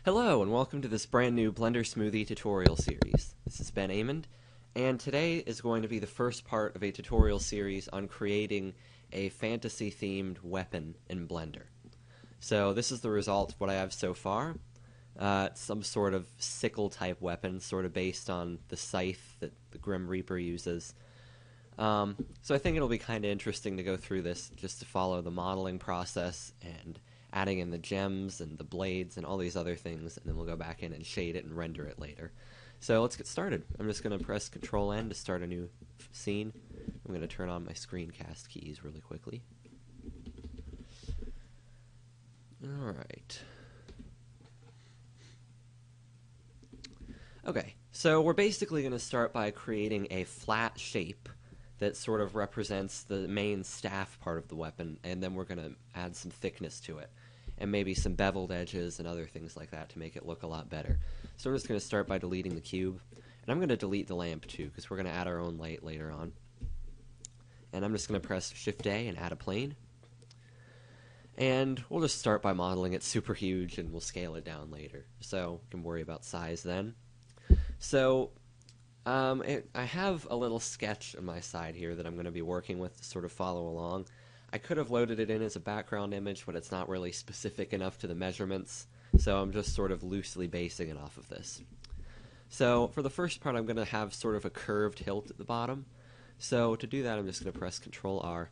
Hello and welcome to this brand new Blender Smoothie tutorial series. This is Ben Amond, and today is going to be the first part of a tutorial series on creating a fantasy-themed weapon in Blender. So this is the result of what I have so far. It's some sort of sickle-type weapon, sort of based on the scythe that the Grim Reaper uses. So I think it'll be kind of interesting to go through this, just to follow the modeling process and adding in the gems and the blades and all these other things, and then we'll go back in and shade it and render it later. So let's get started. I'm just going to press Control-N to start a new scene. I'm going to turn on my screencast keys really quickly. Alright. Okay, so we're basically going to start by creating a flat shape that sort of represents the main staff part of the weapon, and then we're going to add some thickness to it, and maybe some beveled edges and other things like that to make it look a lot better. So I'm just going to start by deleting the cube, and I'm going to delete the lamp too, because we're going to add our own light later on. And I'm just going to press Shift-A and add a plane. And we'll just start by modeling it super huge, and we'll scale it down later, so we can worry about size then. So I have a little sketch on my side here that I'm going to be working with to sort of follow along. I could have loaded it in as a background image, but it's not really specific enough to the measurements, so I'm just sort of loosely basing it off of this. So for the first part, I'm going to have sort of a curved hilt at the bottom. So to do that, I'm just going to press Control-R,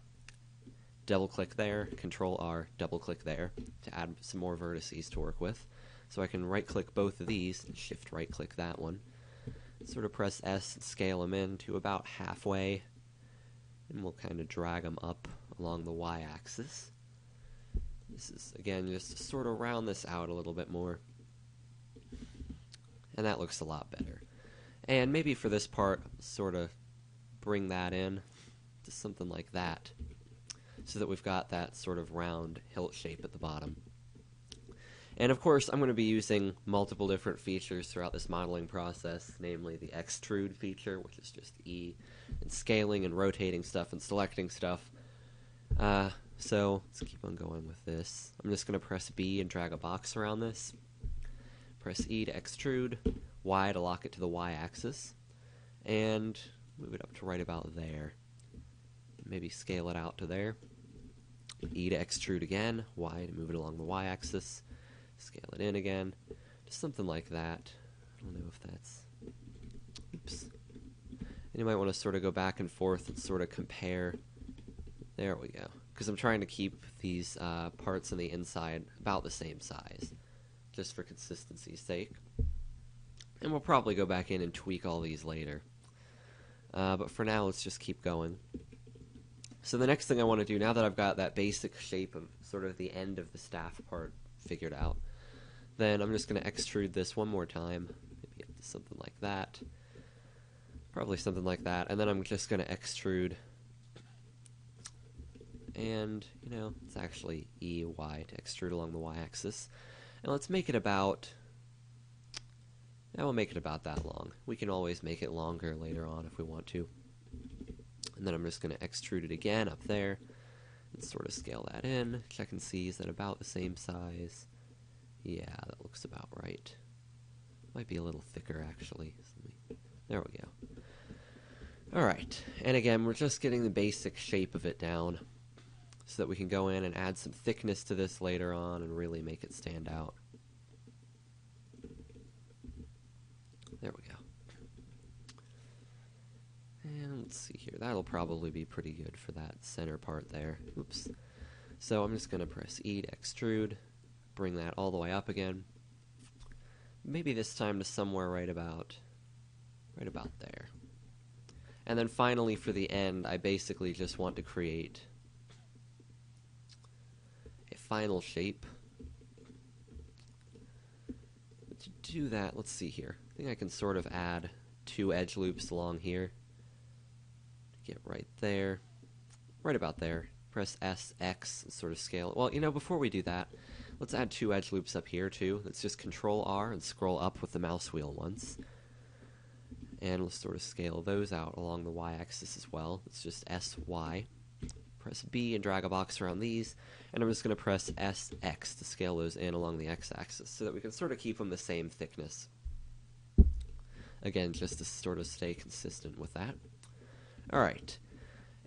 double-click there, Control-R, double-click there to add some more vertices to work with. So I can right-click both of these and shift-right-click that one. Sort of press S and scale them in to about halfway, and we'll kind of drag them up along the y-axis. This is, again, just to sort of round this out a little bit more. And that looks a lot better. And maybe for this part, sort of bring that in to something like that, so that we've got that sort of round hilt shape at the bottom. And of course, I'm going to be using multiple different features throughout this modeling process, namely the extrude feature, which is just E, and scaling and rotating stuff and selecting stuff. So let's keep on going with this. I'm just going to press B and drag a box around this. Press E to extrude, Y to lock it to the Y-axis, and move it up to right about there. Maybe scale it out to there. E to extrude again, Y to move it along the Y-axis. Scale it in again, just something like that. I don't know if that's... Oops. And you might want to sort of go back and forth and sort of compare. There we go. Because I'm trying to keep these parts on the inside about the same size, just for consistency's sake. And we'll probably go back in and tweak all these later. But for now, let's just keep going. So the next thing I want to do, now that I've got that basic shape of sort of the end of the staff part figured out, then I'm just going to extrude this one more time, maybe up to something like that, probably something like that, and then I'm just going to extrude, and, you know, it's actually E, Y to extrude along the Y-axis, and let's make it about, now we'll make it about that long. We can always make it longer later on if we want to. And then I'm just going to extrude it again up there, and sort of scale that in, check and see, is that about the same size? Yeah, that looks about right. Might be a little thicker, actually. There we go. Alright, and again, we're just getting the basic shape of it down so that we can go in and add some thickness to this later on and really make it stand out. There we go. And let's see here, that'll probably be pretty good for that center part there. Oops. So I'm just going to press E to extrude, bring that all the way up again. Maybe this time to somewhere right about there. And then finally for the end, I basically just want to create a final shape. But to do that, let's see here. I think I can sort of add 2 edge loops along here. Get right there, right about there. Press S, X, and sort of scale it. Well, you know, before we do that, let's add 2 edge loops up here too. Let's just Control-R and scroll up with the mouse wheel once. And we'll sort of scale those out along the Y-axis as well. It's just S, Y. press B and drag a box around these, and I'm just going to press SX to scale those in along the x-axis so that we can sort of keep them the same thickness. Again, just to sort of stay consistent with that. Alright,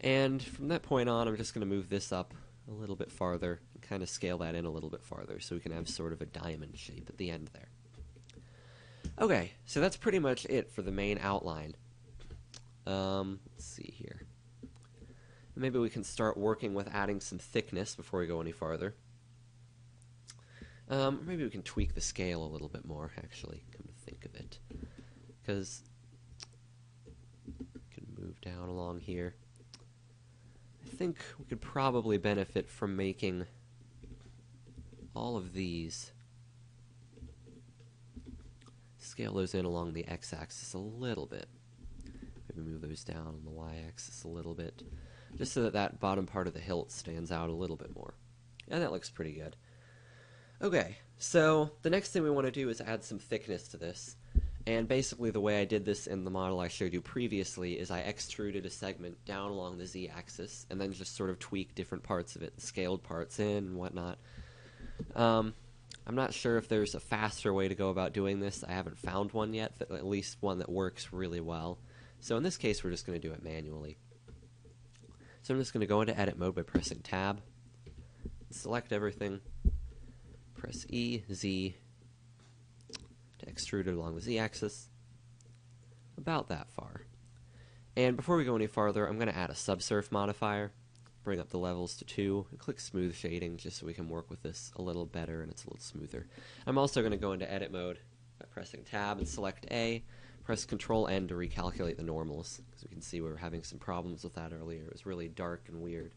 and from that point on, I'm just going to move this up a little bit farther and kind of scale that in a little bit farther so we can have sort of a diamond shape at the end there. Okay, so that's pretty much it for the main outline. Let's see here. Maybe we can start working with adding some thickness before we go any farther. Maybe we can tweak the scale a little bit more, actually, come to think of it. Because we can move down along here. I think we could probably benefit from making all of these, scale those in along the x-axis a little bit. Maybe move those down on the y-axis a little bit, just so that that bottom part of the hilt stands out a little bit more. And that looks pretty good. Okay, so the next thing we want to do is add some thickness to this. And basically the way I did this in the model I showed you previously is I extruded a segment down along the z-axis and then just sort of tweaked different parts of it, scaled parts in and whatnot. I'm not sure if there's a faster way to go about doing this. I haven't found one yet, at least one that works really well. So in this case we're just going to do it manually. So I'm just going to go into edit mode by pressing tab, select everything, press E, Z, to extrude it along the z-axis, about that far. And before we go any farther, I'm going to add a subsurf modifier, bring up the levels to 2, and click smooth shading just so we can work with this a little better and it's a little smoother. I'm also going to go into edit mode by pressing tab and select A, press Control N to recalculate the normals, because we can see we were having some problems with that earlier. It was really dark and weird.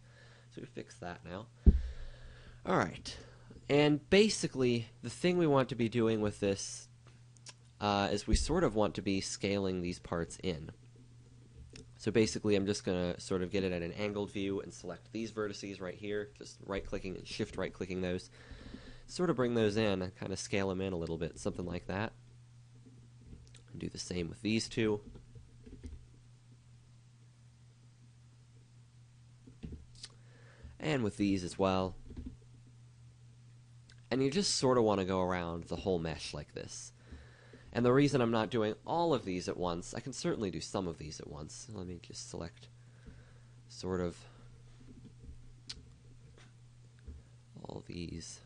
So we fixed that now. Alright, and basically the thing we want to be doing with this is we sort of want to be scaling these parts in. So basically I'm just going to sort of get it at an angled view and select these vertices right here, just right-clicking and shift right-clicking those. Sort of bring those in and kind of scale them in a little bit, something like that. And do the same with these two. And with these as well. And you just sort of want to go around the whole mesh like this. And the reason I'm not doing all of these at once, I can certainly do some of these at once. Let me just select sort of all these.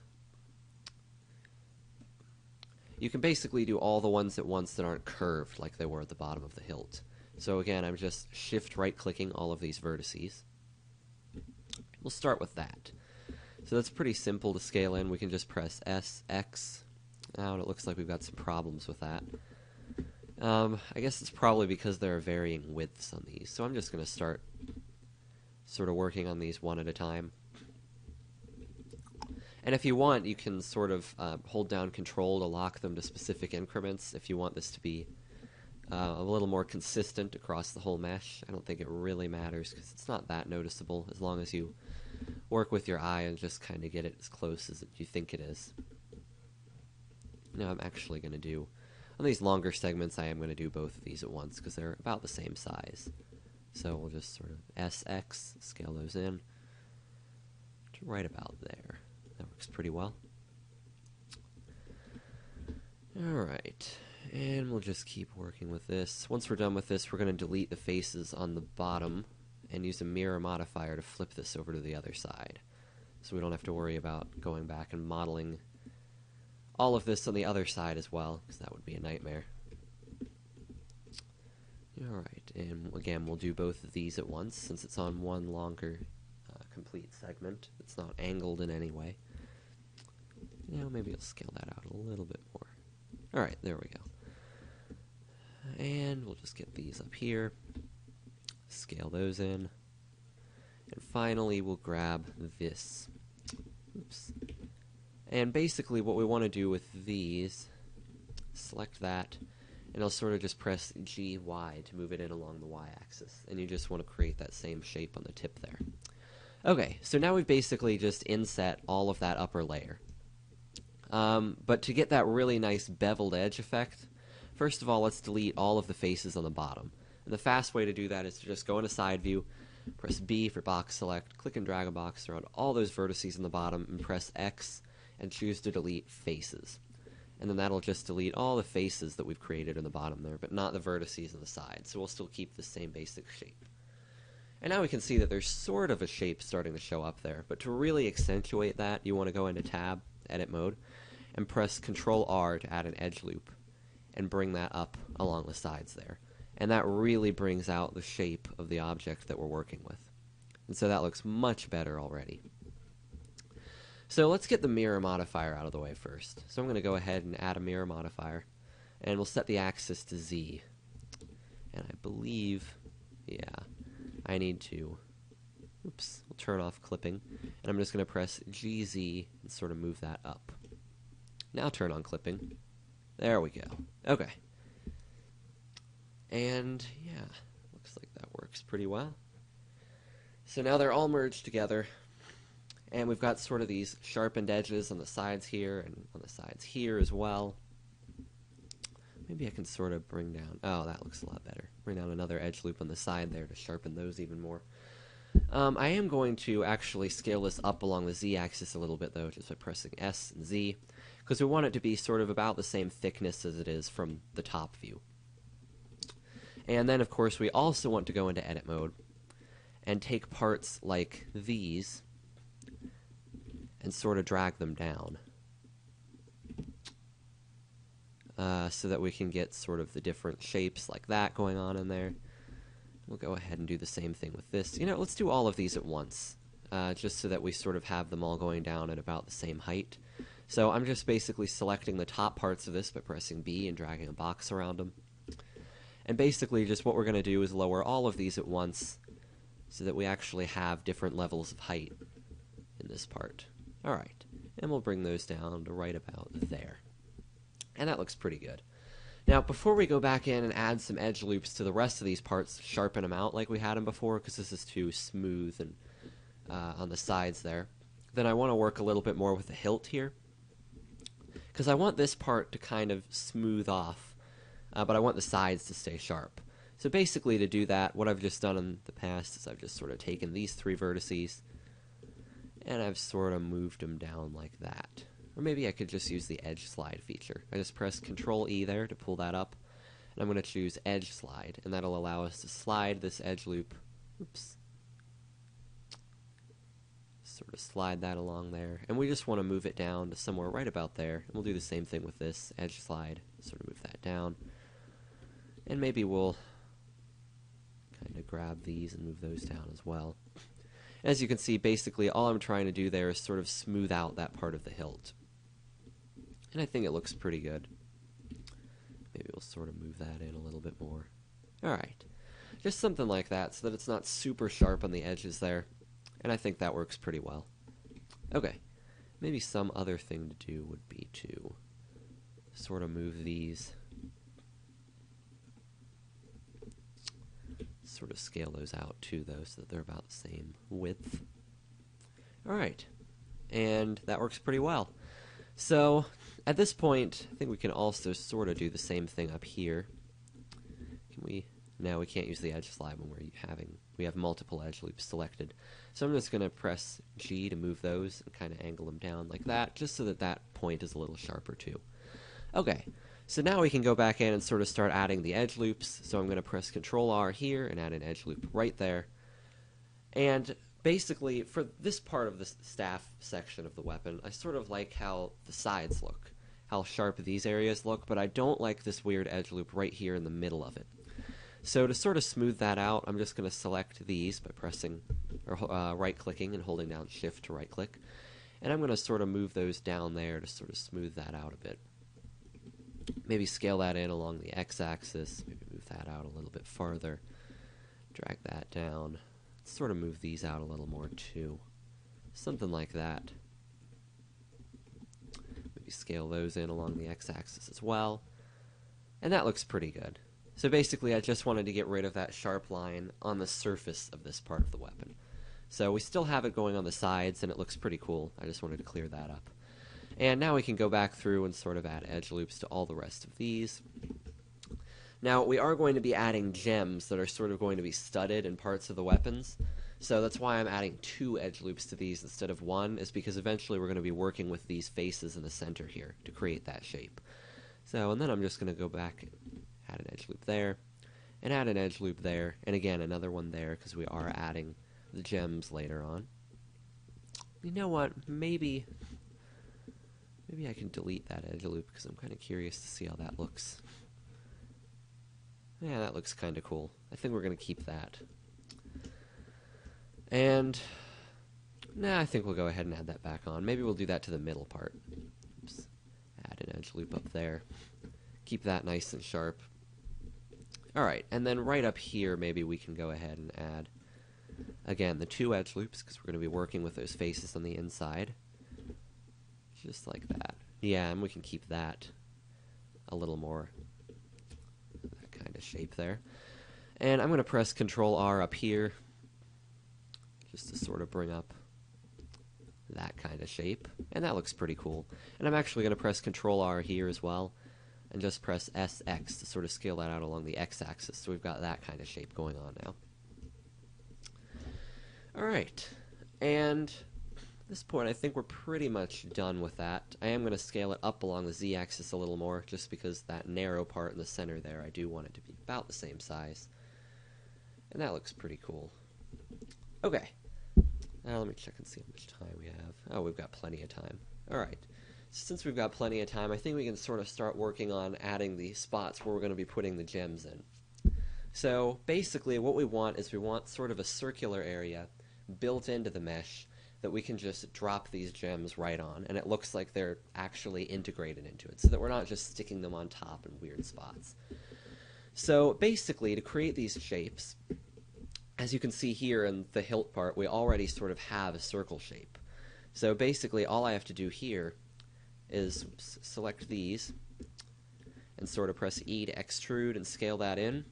You can basically do all the ones at once that aren't curved like they were at the bottom of the hilt. So again, I'm just shift right clicking all of these vertices. We'll start with that. So that's pretty simple to scale in. We can just press S, X. Oh, and it looks like we've got some problems with that. I guess it's probably because there are varying widths on these. So I'm just going to start sort of working on these one at a time. And if you want, you can sort of hold down Control to lock them to specific increments if you want this to be a little more consistent across the whole mesh. I don't think it really matters because it's not that noticeable as long as you work with your eye and just kind of get it as close as you think it is. Now I'm actually going to do, on these longer segments, I am going to do both of these at once because they're about the same size. So we'll just sort of SX, scale those in to right about there. That works pretty well. Alright, and we'll just keep working with this. Once we're done with this, we're going to delete the faces on the bottom and use a mirror modifier to flip this over to the other side. So we don't have to worry about going back and modeling all of this on the other side as well, because that would be a nightmare. Alright, and again, we'll do both of these at once, since it's on one longer complete segment. It's not angled in any way. Now maybe I'll scale that out a little bit more. Alright, there we go. And we'll just get these up here, scale those in, and finally we'll grab this. Oops. And basically what we want to do with these, select that, and I'll sort of just press GY to move it in along the y-axis. And you just want to create that same shape on the tip there. Okay, so now we've basically just inset all of that upper layer. But to get that really nice beveled edge effect, first of all, let's delete all of the faces on the bottom. And the fast way to do that is to just go into side view, Press B for box select, click and drag a box around all those vertices in the bottom, and press X and choose to delete faces. And then that'll just delete all the faces that we've created in the bottom there, but not the vertices on the side. So we'll still keep the same basic shape. And now we can see that there's sort of a shape starting to show up there. But to really accentuate that, you want to go into Tab, Edit Mode, and press Control R to add an edge loop and bring that up along the sides there. And that really brings out the shape of the object that we're working with. And so that looks much better already. So let's get the mirror modifier out of the way first. So I'm going to go ahead and add a mirror modifier, and we'll set the axis to Z. And I believe, yeah, I need to, oops, we'll turn off clipping, and I'm just going to press GZ and sort of move that up. Now turn on clipping. There we go. Okay. And yeah, looks like that works pretty well. So now they're all merged together. And we've got sort of these sharpened edges on the sides here and on the sides here as well. Maybe I can sort of bring down, oh, that looks a lot better. Bring down another edge loop on the side there to sharpen those even more. I am going to actually scale this up along the Z-axis a little bit, though, just by pressing S and Z, because we want it to be sort of about the same thickness as it is from the top view. And then, of course, we also want to go into Edit Mode and take parts like these and sort of drag them down so that we can get sort of the different shapes like that going on in there. We'll go ahead and do the same thing with this. You know, let's do all of these at once, just so that we sort of have them all going down at about the same height. So I'm just basically selecting the top parts of this by pressing B and dragging a box around them. And basically just what we're going to do is lower all of these at once so that we actually have different levels of height in this part. Alright, and we'll bring those down to right about there. And that looks pretty good. Now, before we go back in and add some edge loops to the rest of these parts, sharpen them out like we had them before, because this is too smooth and on the sides there, then I want to work a little bit more with the hilt here, because I want this part to kind of smooth off, but I want the sides to stay sharp. So basically to do that, what I've just done in the past is I've just sort of taken these three vertices, and I've sort of moved them down like that. Or maybe I could just use the edge slide feature. I just press Control E there to pull that up, and I'm going to choose edge slide, and that'll allow us to slide this edge loop, oops, sort of slide that along there, and we just want to move it down to somewhere right about there, and we'll do the same thing with this edge slide, sort of move that down, and maybe we'll kind of grab these and move those down as well. As you can see, basically all I'm trying to do there is sort of smooth out that part of the hilt. And I think it looks pretty good. Maybe we'll sort of move that in a little bit more. Alright. Just something like that so that it's not super sharp on the edges there. And I think that works pretty well. Okay. Maybe some other thing to do would be to sort of move these, sort of scale those out too, though, so that they're about the same width. Alright, and that works pretty well. So, at this point, I think we can also sort of do the same thing up here. Can we? No, we can't use the edge slide when we have multiple edge loops selected. So I'm just going to press G to move those and kind of angle them down like that, just so that that point is a little sharper too. Okay. So now we can go back in and sort of start adding the edge loops. So I'm going to press Control R here and add an edge loop right there. And basically, for this part of the staff section of the weapon, I sort of like how the sides look, how sharp these areas look, but I don't like this weird edge loop right here in the middle of it. So to sort of smooth that out, I'm just going to select these by pressing, or right-clicking and holding down Shift to right-click. And I'm going to sort of move those down there to sort of smooth that out a bit. Maybe scale that in along the x-axis, maybe move that out a little bit farther, drag that down, sort of move these out a little more too, something like that. Maybe scale those in along the x-axis as well, and that looks pretty good. So basically I just wanted to get rid of that sharp line on the surface of this part of the weapon. So we still have it going on the sides and it looks pretty cool. I just wanted to clear that up. And now we can go back through and sort of add edge loops to all the rest of these. Now we are going to be adding gems that are sort of going to be studded in parts of the weapons. So that's why I'm adding 2 edge loops to these instead of 1, is because eventually we're going to be working with these faces in the center here to create that shape. So, and then I'm just going to go back and add an edge loop there, and add an edge loop there, and again another one there because we are adding the gems later on. You know what, maybe I can delete that edge loop because I'm kind of curious to see how that looks. Yeah, that looks kind of cool. I think we're going to keep that. And, I think we'll go ahead and add that back on. Maybe we'll do that to the middle part. Oops. Add an edge loop up there. Keep that nice and sharp. Alright, and then right up here, maybe we can go ahead and add, again, the 2 edge loops, because we're going to be working with those faces on the inside. Just like that. Yeah, and we can keep that a little more, that kind of shape there. And I'm going to press Control-R up here, just to sort of bring up that kind of shape. And that looks pretty cool. And I'm actually going to press Control-R here as well, and just press SX to sort of scale that out along the X-axis. So we've got that kind of shape going on now. Alright, and at this point I think we're pretty much done with that. I am going to scale it up along the Z-axis a little more, just because that narrow part in the center there, I do want it to be about the same size. And that looks pretty cool. Okay, now let me check and see how much time we have. Oh, we've got plenty of time. Alright, since we've got plenty of time, I think we can sort of start working on adding the spots where we're going to be putting the gems in. So basically what we want is we want sort of a circular area built into the mesh that we can just drop these gems right on, and it looks like they're actually integrated into it, so that we're not just sticking them on top in weird spots. So basically, to create these shapes, as you can see here in the hilt part, we already sort of have a circle shape. So basically all I have to do here is select these and sort of press E to extrude and scale that in.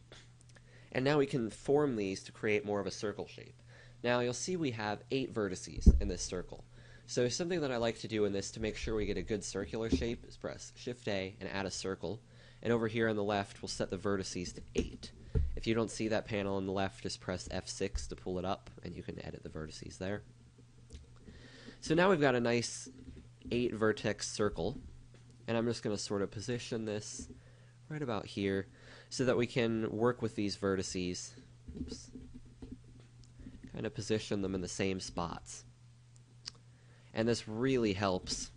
And now we can form these to create more of a circle shape. Now you'll see we have 8 vertices in this circle. So something that I like to do in this to make sure we get a good circular shape is press Shift-A and add a circle. And over here on the left, we'll set the vertices to 8. If you don't see that panel on the left, just press F6 to pull it up, and you can edit the vertices there. So now we've got a nice 8 vertex circle, and I'm just going to sort of position this right about here so that we can work with these vertices. Oops. Kind of position them in the same spots. And this really helps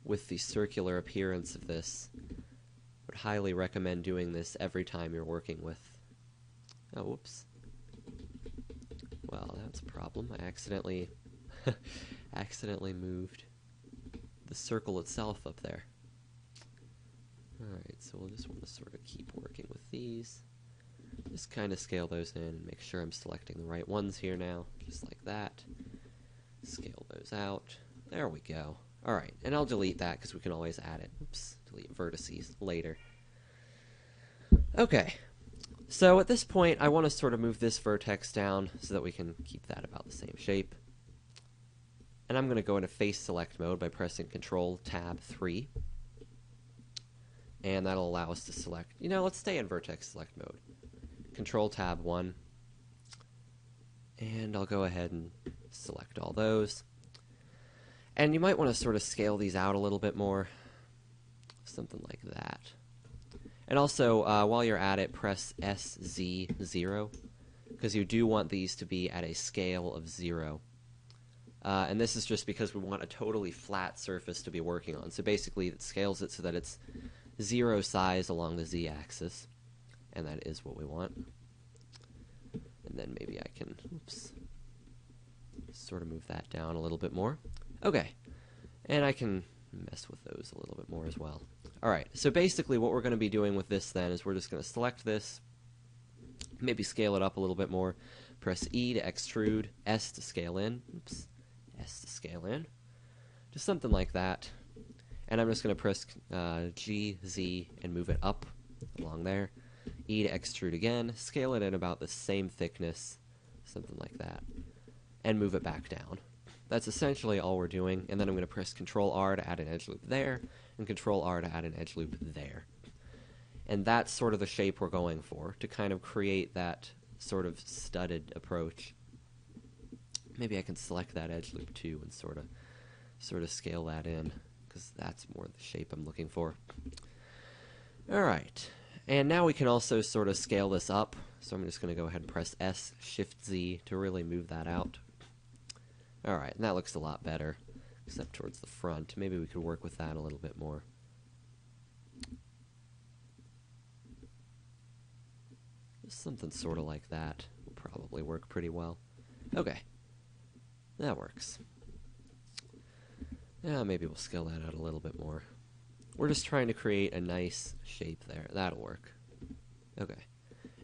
with the circular appearance of this. Would highly recommend doing this every time you're working with. Oh, whoops. Well, that's a problem. I accidentally moved the circle itself up there. Alright, so we'll just want to sort of keep working with these. Just kind of scale those in and make sure I'm selecting the right ones here now, just like that. Scale those out. There we go. Alright, and I'll delete that because we can always add it. Oops, delete vertices later. Okay, so at this point I want to sort of move this vertex down so that we can keep that about the same shape. And I'm going to go into face select mode by pressing Control Tab 3. And that'll allow us to select, let's stay in vertex select mode. Control Tab 1. And I'll go ahead and select all those. And you might want to sort of scale these out a little bit more. Something like that. And also, while you're at it, press SZ0, because you do want these to be at a scale of 0. And this is just because we want a totally flat surface to be working on. So basically, it scales it so that it's 0 size along the Z-axis. And that is what we want. And then maybe I can, sort of move that down a little bit more. Okay, and I can mess with those a little bit more as well. Alright, so basically what we're going to be doing with this then is we're just going to select this, maybe scale it up a little bit more, press E to extrude, S to scale in, S to scale in, just something like that. And I'm just going to press G, Z, and move it up along there. E to extrude again, scale it in about the same thickness, something like that, and move it back down. That's essentially all we're doing, and then I'm going to press Control-R to add an edge loop there, and Control-R to add an edge loop there. And that's sort of the shape we're going for, to kind of create that sort of studded approach. Maybe I can select that edge loop too and sort of scale that in, because that's more the shape I'm looking for. Alright, and now we can also sort of scale this up. So I'm just going to go ahead and press S, Shift Z to really move that out. Alright, and that looks a lot better, except towards the front. Maybe we could work with that a little bit more. Just something sort of like that will probably work pretty well. Okay, that works. Yeah, maybe we'll scale that out a little bit more. We're just trying to create a nice shape there. That'll work. Okay.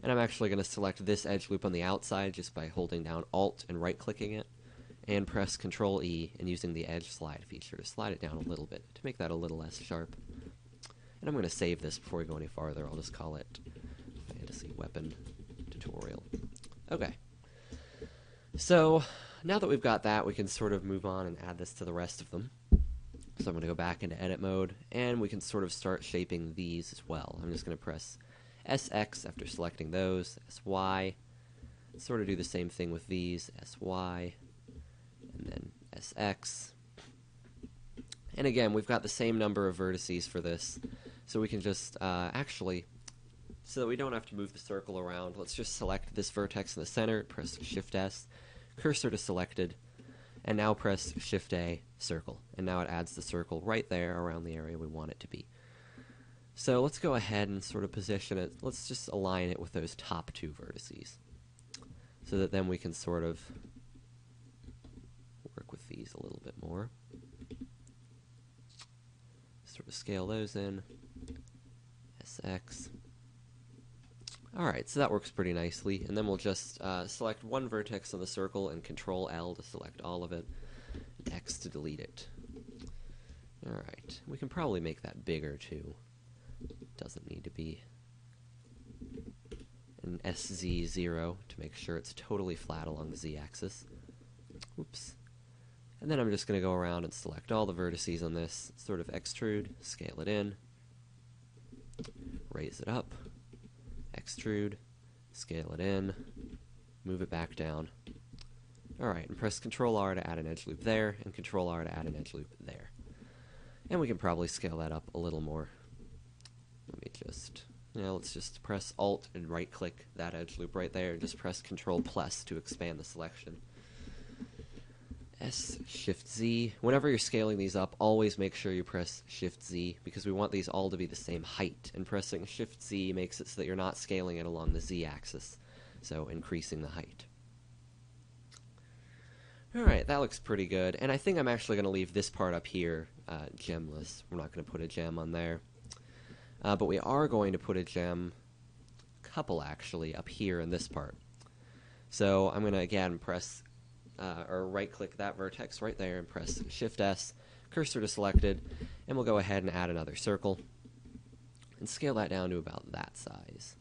And I'm actually going to select this edge loop on the outside just by holding down Alt and right-clicking it, and press Control E and using the edge slide feature to slide it down a little bit to make that a little less sharp. And I'm going to save this before we go any farther. I'll just call it Fantasy Weapon Tutorial. Okay. So now that we've got that, we can sort of move on and add this to the rest of them. So I'm going to go back into edit mode, and we can sort of start shaping these as well. I'm just going to press SX after selecting those, SY, sort of do the same thing with these, SY, and then SX. And again, we've got the same number of vertices for this, so we can just actually, so that we don't have to move the circle around, let's just select this vertex in the center, press Shift S, cursor to selected, and now press Shift A, circle. And now it adds the circle right there around the area we want it to be. So let's go ahead and sort of position it. Let's just align it with those top two vertices, so that then we can sort of work with these a little bit more. Sort of scale those in. SX. Alright, so that works pretty nicely, and then we'll just select one vertex on the circle and Control L to select all of it, and X to delete it. Alright, we can probably make that bigger too. Doesn't need to be. And SZ0 to make sure it's totally flat along the Z-axis. Oops. And then I'm just going to go around and select all the vertices on this, sort of extrude, scale it in, raise it up, extrude, scale it in, move it back down. Alright, and press Control R to add an edge loop there, and Control R to add an edge loop there. And we can probably scale that up a little more. Let me just, let's just press Alt and right-click that edge loop right there, and just press Control plus to expand the selection. S, Shift Z. Whenever you're scaling these up, always make sure you press Shift Z, because we want these all to be the same height, and pressing Shift Z makes it so that you're not scaling it along the Z axis, so increasing the height. Alright, that looks pretty good, and I think I'm actually going to leave this part up here gemless. We're not going to put a gem on there. But we are going to put a gem, couple actually, up here in this part. So I'm going to again press or right-click that vertex right there and press Shift-S, cursor to selected, and we'll go ahead and add another circle and scale that down to about that size.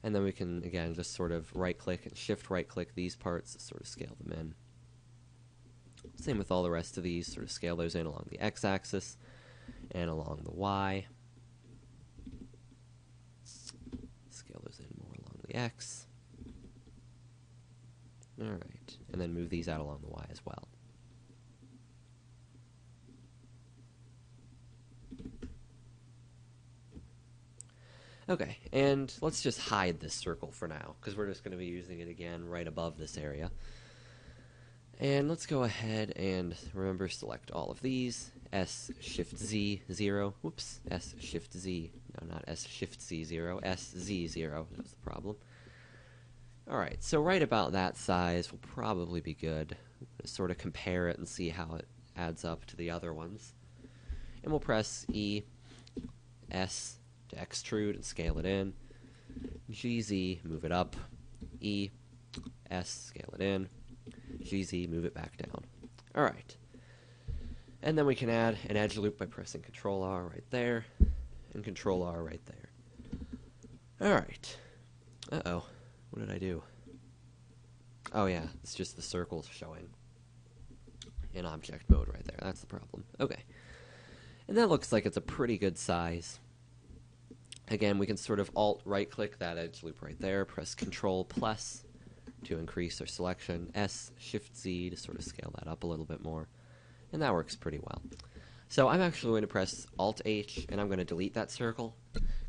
And then we can, again, just sort of right-click and shift-right-click these parts to sort of scale them in. Same with all the rest of these, sort of scale those in along the X-axis and along the Y. Scale those in more along the X. Alright, and then move these out along the Y as well. Okay, and let's just hide this circle for now, because we're just going to be using it again right above this area. And let's go ahead and, remember, select all of these. S, Shift, Z, 0. Whoops, S, Shift, Z. No, not S, Shift, Z, 0. S, Z, 0. That was the problem. Alright, so right about that size will probably be good. Just sort of compare it and see how it adds up to the other ones. And we'll press E, S to extrude and scale it in. GZ, move it up. E, S, scale it in. GZ, move it back down. Alright. And then we can add an edge loop by pressing Control R right there, and Control R right there. Alright. Uh-oh. What did I do? Oh yeah, it's just the circles showing in object mode right there. That's the problem. Okay. And that looks like it's a pretty good size. Again, we can sort of Alt right-click that edge loop right there, press Control plus, to increase our selection, S, Shift Z to sort of scale that up a little bit more, and that works pretty well. So I'm actually going to press Alt H, and I'm going to delete that circle,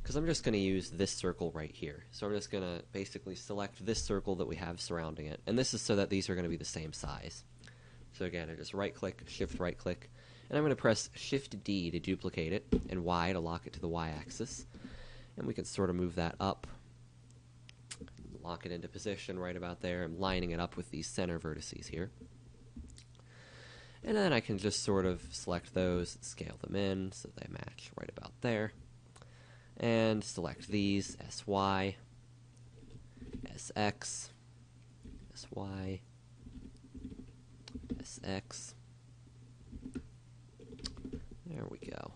because I'm just going to use this circle right here. So I'm just going to basically select this circle that we have surrounding it, and this is so that these are going to be the same size. So again, I just right-click, Shift right-click, and I'm going to press Shift D to duplicate it, and Y to lock it to the Y-axis. And we can sort of move that up, lock it into position right about there. I'm lining it up with these center vertices here. And then I can just sort of select those, scale them in so they match right about there. And select these, SY, SX, SY, SX. There we go.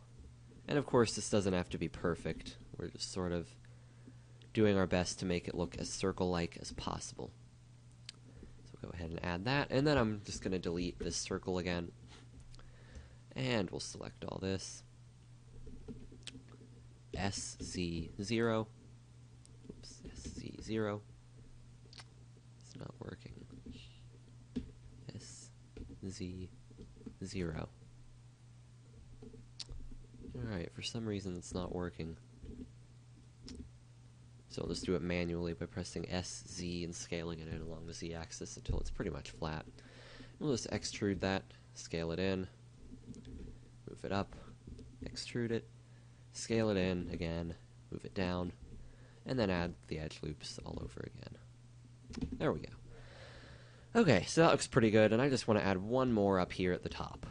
And of course, this doesn't have to be perfect. We're just sort of doing our best to make it look as circle-like as possible. So we'll go ahead and add that, and then I'm just going to delete this circle again. And we'll select all this. SZ0. Oops, SZ0. It's not working. SZ0. Alright, for some reason it's not working. So I'll just do it manually by pressing SZ and scaling it in along the Z-axis until it's pretty much flat. We'll just extrude that, scale it in, move it up, extrude it, scale it in again, move it down, and then add the edge loops all over again. There we go. Okay, so that looks pretty good, and I just want to add one more up here at the top.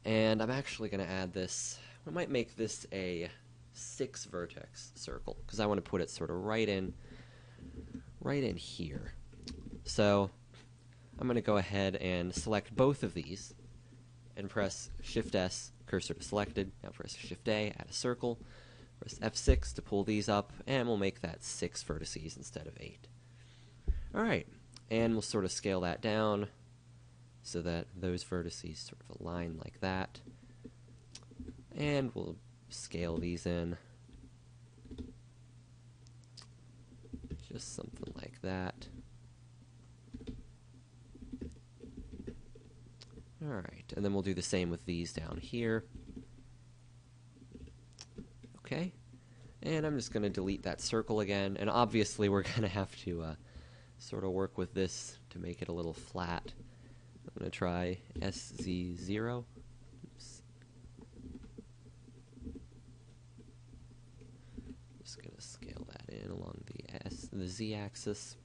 And I'm actually going to add this, I might make this a 6 vertex circle, because I want to put it sort of right in here. So I'm going to go ahead and select both of these, and press Shift S, cursor to selected, now press Shift A, add a circle, press F6 to pull these up, and we'll make that 6 vertices instead of 8. Alright, and we'll sort of scale that down, so that those vertices sort of align like that. And we'll scale these in. Just something like that. Alright, and then we'll do the same with these down here. Okay, and I'm just going to delete that circle again, and obviously we're going to have to sort of work with this to make it a little flat. I'm going to try SZ0. Oops. Just going to scale that in along the Z-axis.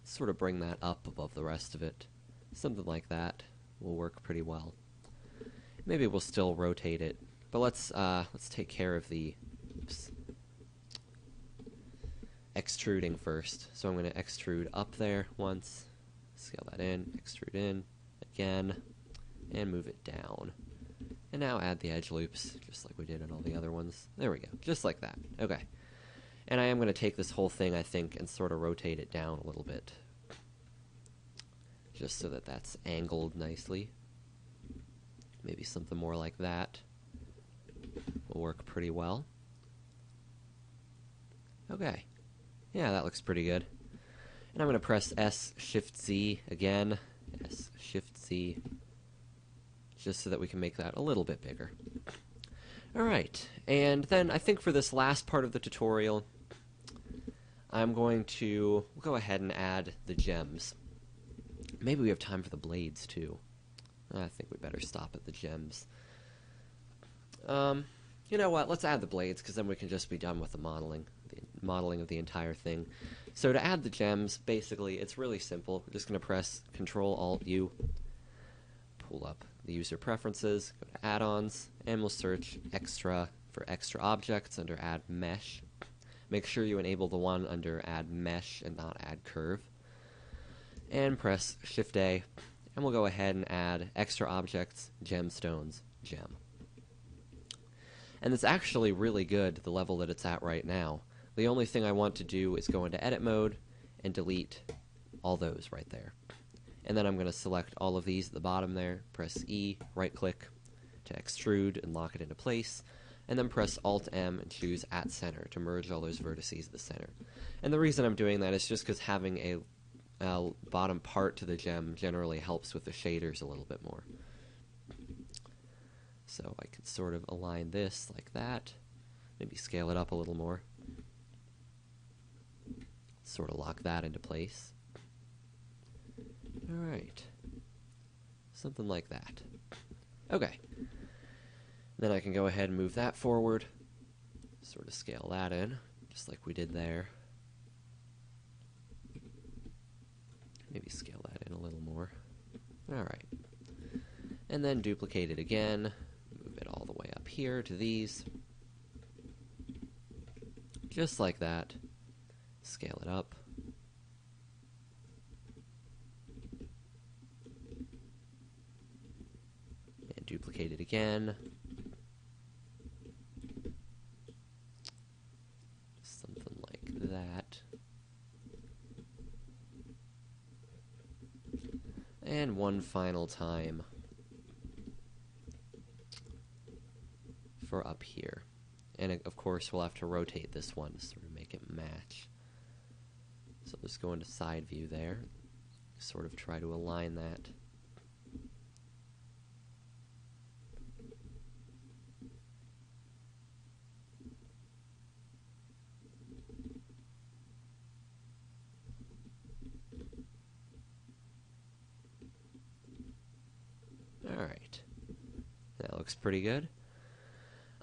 Sort of bring that up above the rest of it. Something like that will work pretty well. Maybe we'll still rotate it, but let's take care of the extruding first. So I'm going to extrude up there once. Scale that in, extrude in, again, and move it down. And now add the edge loops, just like we did in all the other ones. There we go, just like that. Okay. And I am going to take this whole thing, I think, and sort of rotate it down a little bit. Just so that that's angled nicely. Maybe something more like that will work pretty well. Okay. Yeah, that looks pretty good. And I'm going to press S, Shift Z again, S, Shift Z, just so that we can make that a little bit bigger. Alright, and then I think for this last part of the tutorial, I'm going to go ahead and add the gems. Maybe we have time for the blades too. I think we better stop at the gems. You know what, let's add the blades, because then we can just be done with the modeling of the entire thing. So to add the gems, basically, it's really simple. We're just going to press Control-Alt-U, pull up the user preferences, go to add-ons, and we'll search extra for extra objects under Add Mesh. Make sure you enable the one under Add Mesh and not Add Curve. And press Shift-A, and we'll go ahead and add extra objects, gemstones, gem. And it's actually really good, the level that it's at right now. The only thing I want to do is go into edit mode and delete all those right there. And then I'm going to select all of these at the bottom there, press E, right click to extrude and lock it into place. and then press Alt-M and choose at center to merge all those vertices at the center. And the reason I'm doing that is just because having a bottom part to the gem generally helps with the shaders a little bit more. So I can sort of align this like that, maybe scale it up a little more, sort of lock that into place. Alright, something like that. Okay, then I can go ahead and move that forward, sort of scale that in, just like we did there. Maybe scale that in a little more. Alright. And then duplicate it again. Move it all the way up here to these. Just like that. Scale it up. And duplicate it again. Something like that. And one final time for up here. And of course we'll have to rotate this one to sort of make it match. So let's go into side view there, sort of try to align that. Alright, that looks pretty good.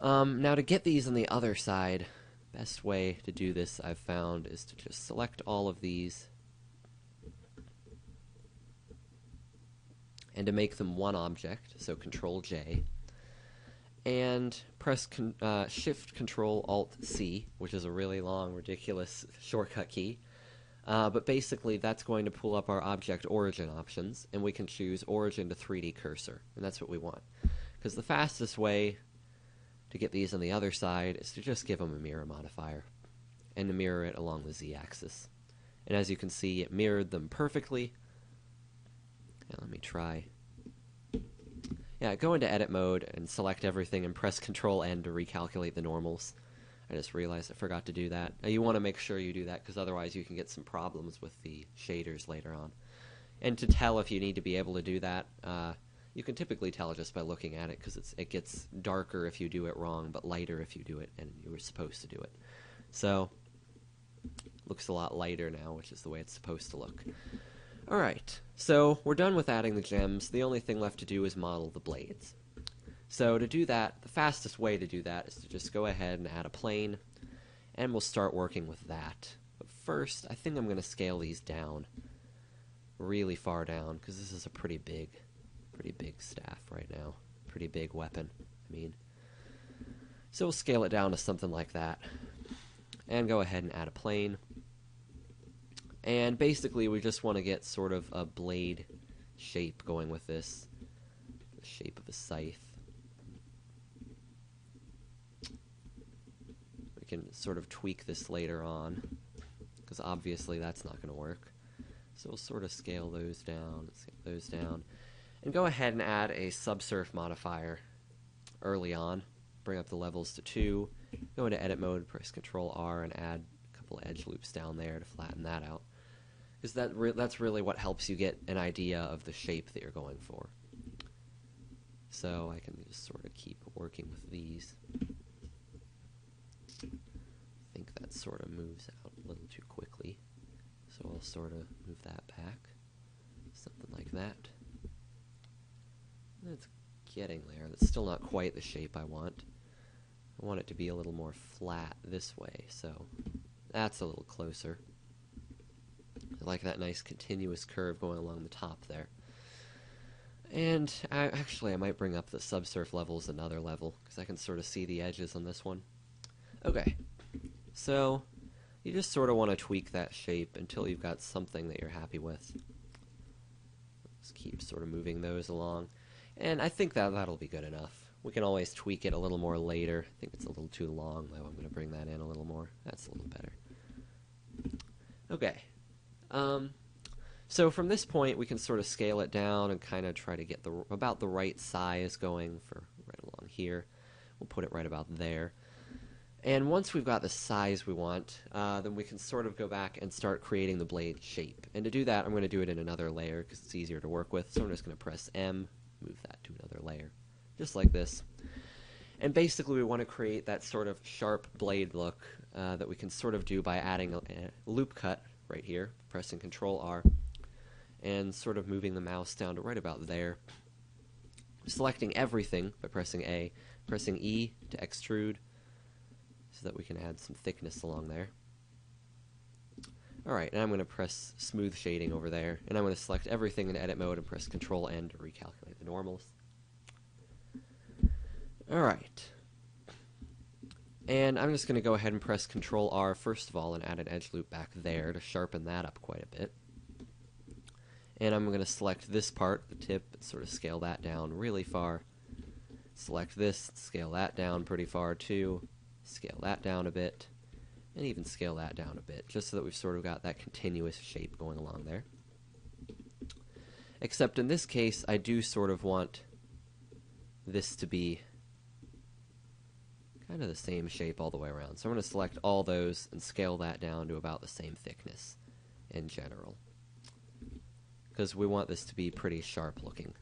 Now to get these on the other side, best way to do this I've found is to just select all of these and to make them one object, so Control J, and press Shift Control Alt C, which is a really long, ridiculous shortcut key. But basically that's going to pull up our object origin options, and we can choose origin to 3D cursor, and that's what we want. Because the fastest way to get these on the other side is to just give them a mirror modifier, and to mirror it along the z-axis. And as you can see, it mirrored them perfectly. Now let me try. Yeah, go into edit mode and select everything and press Control N to recalculate the normals. I just realized I forgot to do that. Now you want to make sure you do that, because otherwise you can get some problems with the shaders later on. And to tell if you need to be able to do that, you can typically tell just by looking at it, because it gets darker if you do it wrong, but lighter if you do it and you were supposed to do it. So, looks a lot lighter now, which is the way it's supposed to look. Alright, so we're done with adding the gems. The only thing left to do is model the blades. So to do that, the fastest way to do that is to just go ahead and add a plane, and we'll start working with that. But first, I think I'm going to scale these down, really far down, because this is a pretty big staff right now. Pretty big weapon, I mean. So we'll scale it down to something like that, and go ahead and add a plane. And basically we just want to get sort of a blade shape going with this, the shape of a scythe. We can sort of tweak this later on, because obviously that's not going to work. So we'll sort of scale those down, and go ahead and add a subsurf modifier early on. Bring up the levels to 2, go into edit mode, press Control R, and add a couple edge loops down there to flatten that out. Because that's really what helps you get an idea of the shape that you're going for. So I can just sort of keep working with these. I think that sort of moves out a little too quickly. So I'll sort of move that back. Something like that. That's getting there. That's still not quite the shape I want. I want it to be a little more flat this way, so that's a little closer. I like that nice continuous curve going along the top there. And actually I might bring up the subsurf levels another level, because I can sort of see the edges on this one. Okay, so you just sort of want to tweak that shape until you've got something that you're happy with. Just keep sort of moving those along. And I think that'll be good enough. We can always tweak it a little more later. I think it's a little too long, though. I'm going to bring that in a little more. That's a little better. Okay. So from this point, we can sort of scale it down and kind of try to get about the right size going for right along here. We'll put it right about there. And once we've got the size we want, then we can sort of go back and start creating the blade shape. And to do that, I'm going to do it in another layer because it's easier to work with. So I'm just going to press M, move that to another layer, just like this. And basically we want to create that sort of sharp blade look that we can sort of do by adding a loop cut right here, pressing Control R, and sort of moving the mouse down to right about there. Selecting everything by pressing A, pressing E to extrude, so that we can add some thickness along there. Alright, and I'm going to press smooth shading over there, and I'm going to select everything in edit mode and press Control N to recalculate the normals. Alright, and I'm just going to go ahead and press Control R first of all and add an edge loop back there to sharpen that up quite a bit. And I'm going to select this part, the tip, and sort of scale that down really far. Select this, scale that down pretty far too. Scale that down a bit, and even scale that down a bit, just so that we've sort of got that continuous shape going along there. Except in this case, I do sort of want this to be kind of the same shape all the way around. So I'm going to select all those and scale that down to about the same thickness in general, because we want this to be pretty sharp looking.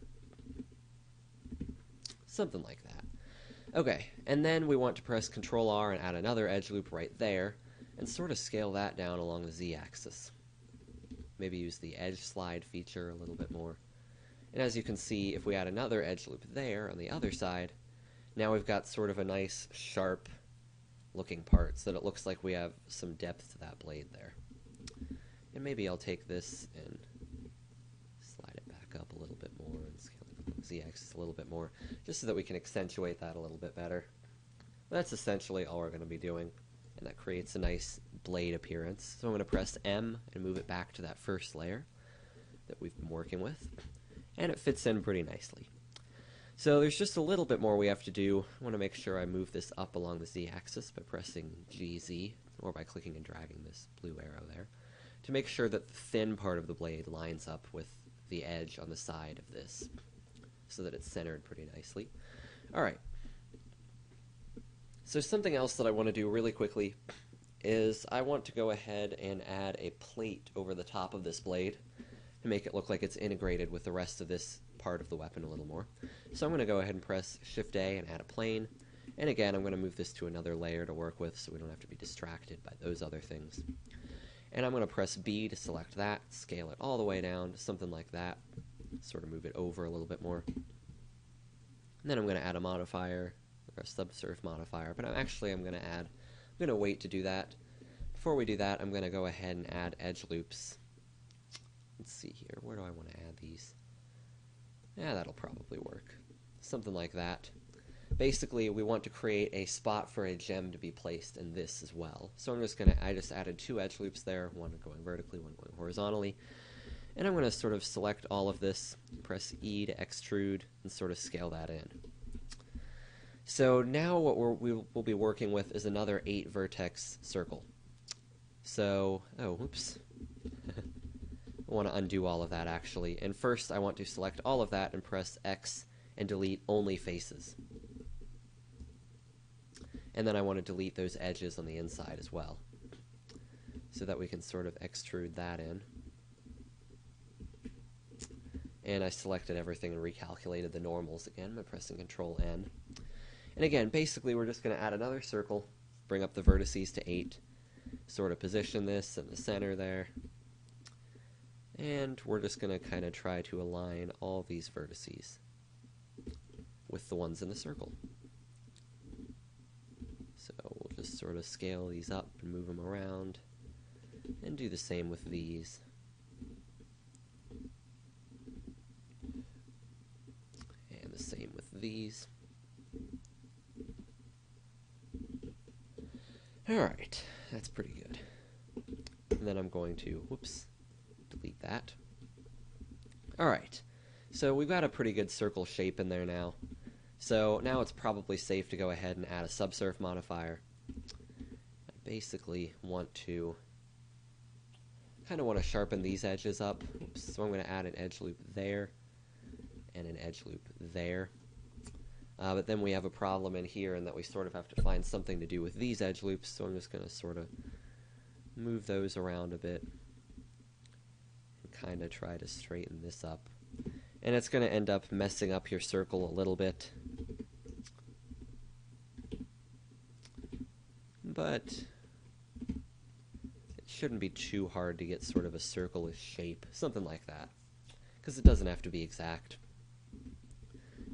Something like that. Okay, and then we want to press Control R and add another edge loop right there, and sort of scale that down along the Z-axis. Maybe use the edge slide feature a little bit more. And as you can see, if we add another edge loop there on the other side, now we've got sort of a nice sharp looking part, so that it looks like we have some depth to that blade there. And maybe I'll take this and slide it back up a little bit more and scale Z-axis a little bit more, just so that we can accentuate that a little bit better. But that's essentially all we're going to be doing, and that creates a nice blade appearance. So I'm going to press M and move it back to that first layer that we've been working with, and it fits in pretty nicely. So there's just a little bit more we have to do. I want to make sure I move this up along the Z-axis by pressing GZ, or by clicking and dragging this blue arrow there, to make sure that the thin part of the blade lines up with the edge on the side of this, so that it's centered pretty nicely. Alright, so something else that I want to do really quickly is I want to go ahead and add a plate over the top of this blade to make it look like it's integrated with the rest of this part of the weapon a little more. So I'm going to go ahead and press Shift A and add a plane, and again I'm going to move this to another layer to work with so we don't have to be distracted by those other things. And I'm going to press B to select that, scale it all the way down to something like that, sort of move it over a little bit more. And then I'm going to add a modifier, or a subsurf modifier, but I'm going to wait to do that. Before we do that, I'm going to go ahead and add edge loops. Let's see here, where do I want to add these? Yeah, that'll probably work. Something like that. Basically, we want to create a spot for a gem to be placed in this as well. So I just added two edge loops there, one going vertically, one going horizontally. And I'm going to sort of select all of this, press E to extrude, and sort of scale that in. So now what we'll be working with is another 8 vertex circle. So, oh, whoops. I want to undo all of that actually. And first I want to select all of that and press X and delete only faces. And then I want to delete those edges on the inside as well, so that we can sort of extrude that in. And I selected everything and recalculated the normals again by pressing Control N. And again, basically we're just going to add another circle, bring up the vertices to 8, sort of position this in the center there, and we're just going to kind of try to align all these vertices with the ones in the circle. So we'll just sort of scale these up and move them around, and do the same with these. And the same with these. Alright, that's pretty good. And then I'm going to, whoops, delete that. Alright, so we've got a pretty good circle shape in there now. So now it's probably safe to go ahead and add a subsurf modifier. I basically want to sharpen these edges up. Oops, so I'm going to add an edge loop there and an edge loop there. But then we have a problem in here in that we sort of have to find something to do with these edge loops, so I'm just going to sort of move those around a bit and kind of try to straighten this up. And it's going to end up messing up your circle a little bit. But it shouldn't be too hard to get sort of a circle-ish shape, something like that, because it doesn't have to be exact.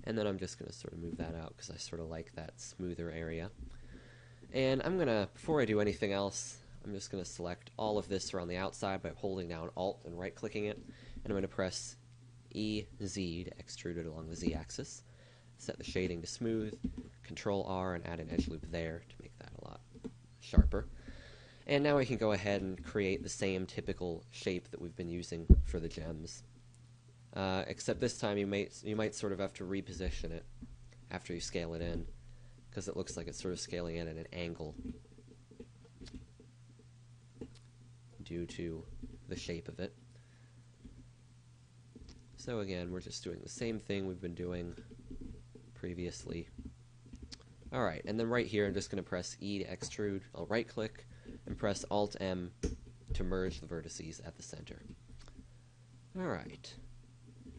And then I'm just going to sort of move that out because I sort of like that smoother area. And I'm going to, before I do anything else, I'm just going to select all of this around the outside by holding down Alt and right-clicking it. And I'm going to press EZ to extrude it along the Z-axis. Set the shading to smooth, Control R, and add an edge loop there to make that a lot sharper. And now we can go ahead and create the same typical shape that we've been using for the gems. Except this time you might sort of have to reposition it after you scale it in, because it looks like it's sort of scaling in at an angle due to the shape of it. So again, we're just doing the same thing we've been doing previously. Alright, and then right here I'm just going to press E to extrude. I'll right click and press Alt M to merge the vertices at the center. Alright.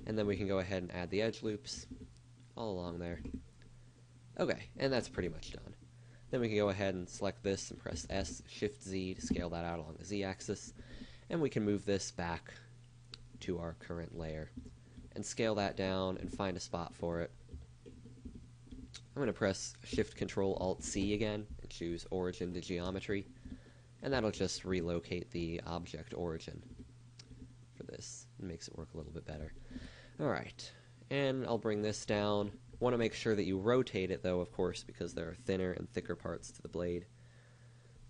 And then we can go ahead and add the edge loops all along there. Okay, and that's pretty much done. Then we can go ahead and select this and press S, Shift Z to scale that out along the Z-axis. And we can move this back to our current layer and scale that down and find a spot for it. I'm going to press Shift Control Alt C again and choose Origin to Geometry, and that'll just relocate the object origin for this. It makes it work a little bit better. Alright, and I'll bring this down. Want to make sure that you rotate it though, of course, because there are thinner and thicker parts to the blade.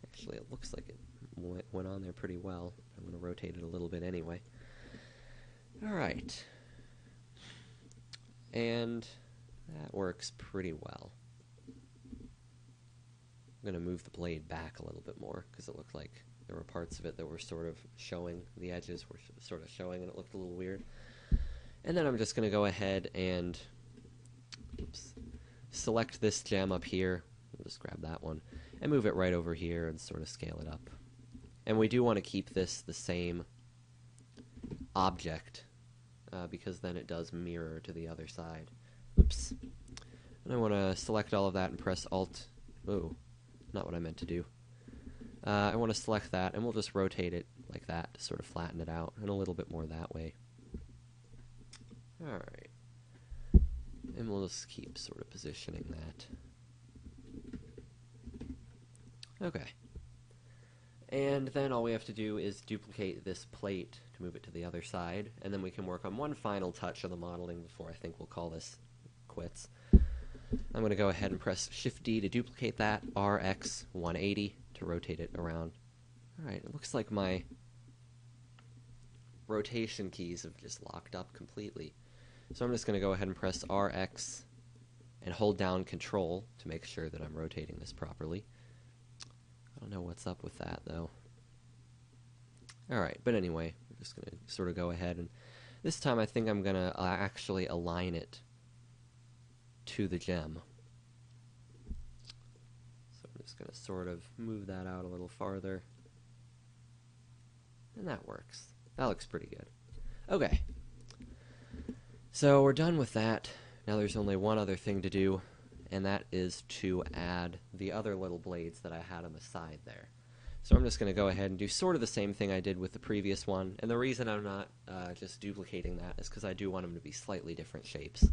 Actually, it looks like it went on there pretty well. I'm going to rotate it a little bit anyway. Alright, and that works pretty well. I'm going to move the blade back a little bit more because it looked like there were parts of it that were sort of showing, the edges were sort of showing, and it looked a little weird. And then I'm just going to go ahead and select this gem up here. I'll just grab that one and move it right over here and sort of scale it up. And we do want to keep this the same object because then it does mirror to the other side. Oops. And I want to select all of that and press Alt. Oh, not what I meant to do. I want to select that, and we'll just rotate it like that to sort of flatten it out, and a little bit more that way. Alright. And we'll just keep sort of positioning that. Okay. And then all we have to do is duplicate this plate to move it to the other side, and then we can work on one final touch of the modeling before I think we'll call this quits. I'm going to go ahead and press Shift D to duplicate that, RX 180 to rotate it around. Alright, it looks like my rotation keys have just locked up completely. So I'm just going to go ahead and press RX and hold down Control to make sure that I'm rotating this properly. I don't know what's up with that though. Alright, but anyway, we're just going to sort of go ahead, and this time I think I'm going to actually align it to the gem. So I'm just going to sort of move that out a little farther. And that works. That looks pretty good. Okay. So we're done with that. Now there's only one other thing to do, and that is to add the other little blades that I had on the side there. So I'm just going to go ahead and do sort of the same thing I did with the previous one, and the reason I'm not just duplicating that is because I do want them to be slightly different shapes.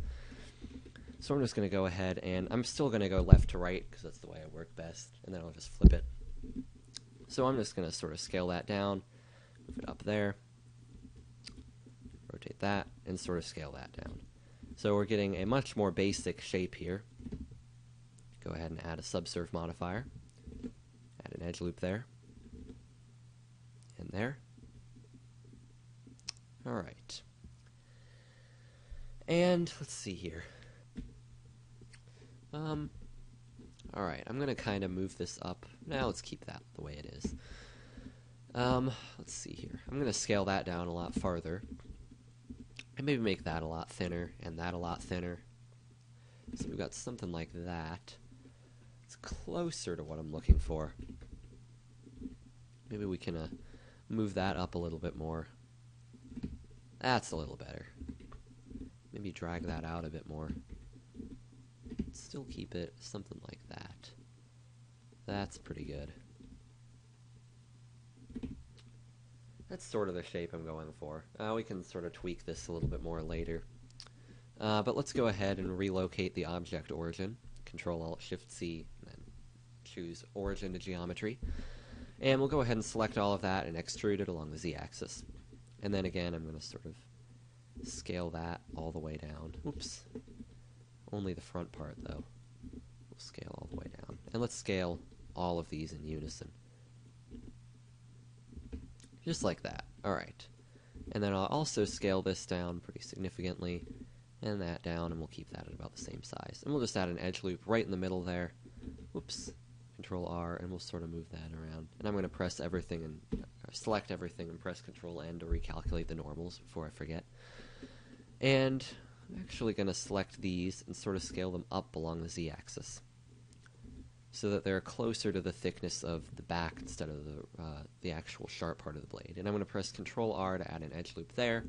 So I'm just going to go ahead, and I'm still going to go left to right because that's the way I work best, and then I'll just flip it. So I'm just going to sort of scale that down, move it up there, rotate that, and sort of scale that down. So we're getting a much more basic shape here. Go ahead and add a subsurf modifier, add an edge loop there, and there. Alright. And let's see here. Alright, I'm going to kind of move this up. Now let's keep that the way it is. Let's see here. I'm going to scale that down a lot farther. And maybe make that a lot thinner, and that a lot thinner. So we've got something like that. It's closer to what I'm looking for. Maybe we can move that up a little bit more. That's a little better. Maybe drag that out a bit more. Still keep it something like that. That's pretty good. That's sort of the shape I'm going for. We can sort of tweak this a little bit more later. But let's go ahead and relocate the object origin. Control-Alt-Shift-C, and then choose Origin to Geometry. And we'll go ahead and select all of that and extrude it along the Z-axis. And then again, I'm going to sort of scale that all the way down. Oops. Only the front part, though. We'll scale all the way down. And let's scale all of these in unison. Just like that. Alright. And then I'll also scale this down pretty significantly, and that down, and we'll keep that at about the same size. And we'll just add an edge loop right in the middle there. Whoops. Control R, and we'll sort of move that around. And I'm going to press everything and select everything and press Control N to recalculate the normals before I forget. And I'm actually going to select these and sort of scale them up along the Z-axis, so that they're closer to the thickness of the back instead of the actual sharp part of the blade. And I'm going to press Control R to add an edge loop there,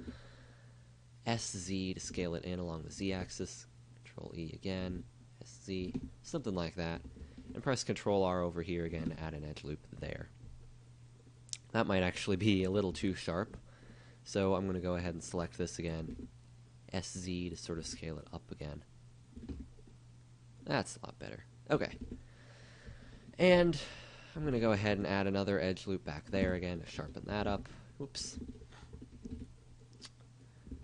SZ to scale it in along the Z-axis, Control E again, SZ, something like that, and press Control R over here again to add an edge loop there. That might actually be a little too sharp, so I'm going to go ahead and select this again, SZ to sort of scale it up again. That's a lot better. Okay. And I'm going to go ahead and add another edge loop back there again to sharpen that up. Whoops.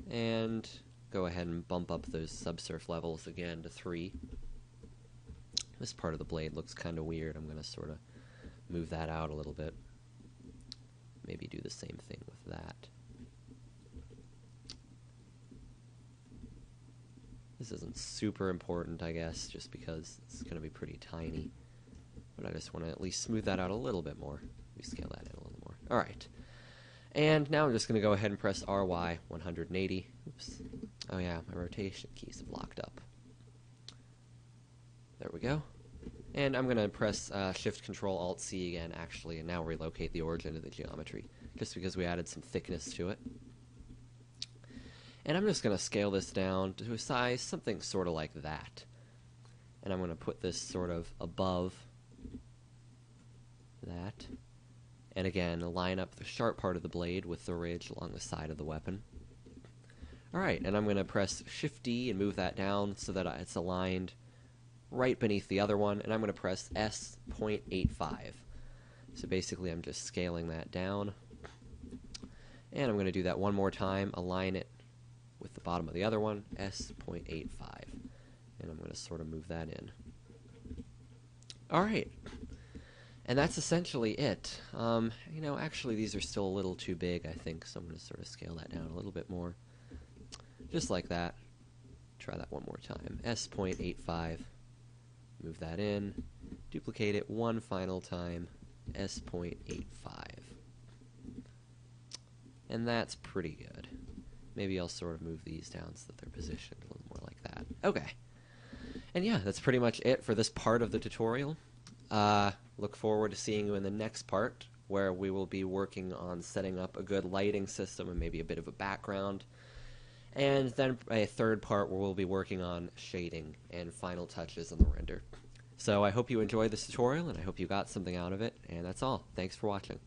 And go ahead and bump up those subsurf levels again to 3. This part of the blade looks kind of weird. I'm going to sort of move that out a little bit. Maybe do the same thing with that. This isn't super important, I guess, just because it's going to be pretty tiny. But I just want to at least smooth that out a little bit more. We scale that in a little more. Alright. And now I'm just going to go ahead and press RY 180. Oops. Oh yeah, my rotation keys have locked up. There we go. And I'm going to press Shift Control Alt C again, actually, and now relocate the origin of the geometry, just because we added some thickness to it. And I'm just going to scale this down to a size, something sort of like that. And I'm going to put this sort of above that. And again, line up the sharp part of the blade with the ridge along the side of the weapon. Alright, and I'm going to press Shift D and move that down so that it's aligned right beneath the other one, and I'm going to press S.85. So basically I'm just scaling that down. And I'm going to do that one more time, align it with the bottom of the other one, S.85. And I'm going to sort of move that in. Alright. And that's essentially it. You know, actually these are still a little too big, I think, so I'm going to sort of scale that down a little bit more. Just like that. Try that one more time. S.85. Move that in. Duplicate it one final time. S.85. And that's pretty good. Maybe I'll sort of move these down so that they're positioned a little more like that. Okay. And yeah, that's pretty much it for this part of the tutorial. Look forward to seeing you in the next part, where we will be working on setting up a good lighting system and maybe a bit of a background. And then a third part where we'll be working on shading and final touches on the render. So I hope you enjoyed this tutorial, and I hope you got something out of it, and that's all. Thanks for watching.